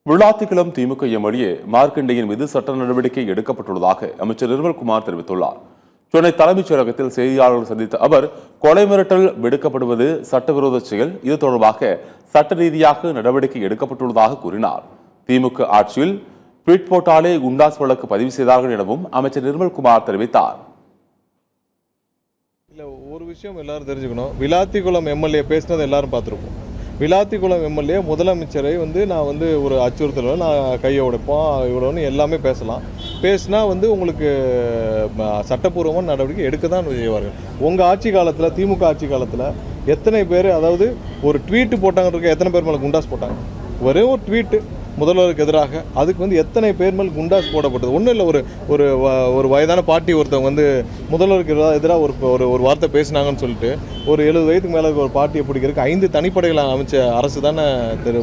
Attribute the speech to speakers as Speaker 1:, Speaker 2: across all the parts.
Speaker 1: விளாத்திக்குளம் திமுக MLA Markandeyan மீது சட்ட நடவடிக்கை எடுக்கப்பட்டுள்ளதாக அமைச்சர் நிர்மல்குமார் தெரிவித்துள்ளார். சென்னை தலைமைச் செயலகத்தில் செய்தியாளர்கள் சந்தித்த அவர், கொலை மிரட்டல் விடுக்கப்படுவது சட்டவிரோத செயல், இது தொடர்பாக சட்ட ரீதியாக நடவடிக்கை எடுக்கப்பட்டுள்ளதாக கூறினார். திமுக ஆட்சியில் ட்வீட் போட்டாலே குண்டாஸ் வழக்கு பதிவு செய்தார்கள் எனவும் அமைச்சர் நிர்மல்குமார் தெரிவித்தார்.
Speaker 2: ஒரு விஷயம் எல்லாரும் தெரிஞ்சுக்கணும், விளாத்திக்குளம் எம்எல்ஏ பேசினதை எல்லாரும் பார்த்துருப்போம். விளாத்திக்குளம் எம்எல்ஏ முதலமைச்சரை நான் ஒரு அச்சுறுத்தல நான் கையை உடைப்போம் இவ்வளோன்னு எல்லாமே பேசினா உங்களுக்கு சட்டப்பூர்வமான நடவடிக்கை எடுக்க தான் செய்வார்கள். உங்கள் ஆட்சி காலத்தில், திமுக ஆட்சி காலத்தில் எத்தனை பேர், அதாவது ஒரு ட்வீட்டு போட்டாங்க, எத்தனை பேர் மேலே குண்டாஸ் போட்டாங்க? ஒரே ஒரு ட்வீட்டு முதல்வருக்கு எதிராக, அதுக்கு எத்தனை பேர் மேல் குண்டாஸ் போடப்பட்டது? ஒன்றும் இல்லை, ஒரு வயதான பாட்டி ஒருத்தவங்க முதல்வருக்கு எதிராக ஒரு வார்த்தை பேசினாங்கன்னு சொல்லிட்டு ஒரு 70 வயதுக்கு மேலே ஒரு பாட்டியை பிடிக்கிறதுக்கு 5 தனிப்படைகளை அமைச்ச அரசு தானே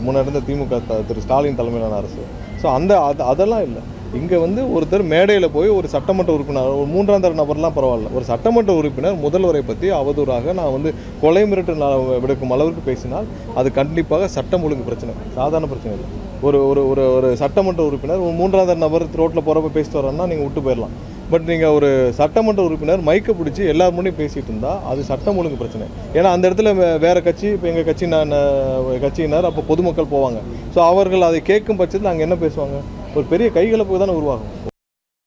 Speaker 2: முன்னிருந்த திமுக திரு ஸ்டாலின் தலைமையிலான அரசு. ஸோ அதெல்லாம் இல்லை. இங்கே ஒருத்தர் மேடையில் போய் ஒரு சட்டமன்ற உறுப்பினர், ஒரு 3ஆம் தர நபர்லாம் பரவாயில்ல, ஒரு சட்டமன்ற உறுப்பினர் முதல்வரை பற்றி அவதூறாக நான் கொலை மிரட்டல் விடுக்கும் அளவுக்கு பேசினால் அது கண்டிப்பாக சட்டம் ஒழுங்கு பிரச்சனை, சாதாரண பிரச்சனை இல்லை. ஒரு சட்டமன்ற உறுப்பினர் ஒரு 3ஆம் தர நபர் ரோட்டில் போகிறப்ப பேசிட்டு வரோன்னா நீங்கள் விட்டு போயிடலாம். பட் நீங்கள் ஒரு சட்டமன்ற உறுப்பினர் மைக்கை பிடிச்சி எல்லார் முன்னே பேசிகிட்டு இருந்தால் அது சட்டம் ஒழுங்கு பிரச்சனை. ஏன்னா அந்த இடத்துல வேறு கட்சி, இப்போ எங்கள் கட்சியினர், அப்போ பொதுமக்கள் போவாங்க. ஸோ அவர்கள் அதை கேட்கும் பட்சத்தில் நாங்கள் என்ன பேசுவாங்க? ஒரு பெரிய கைகலப்பு தானே உருவாகும்.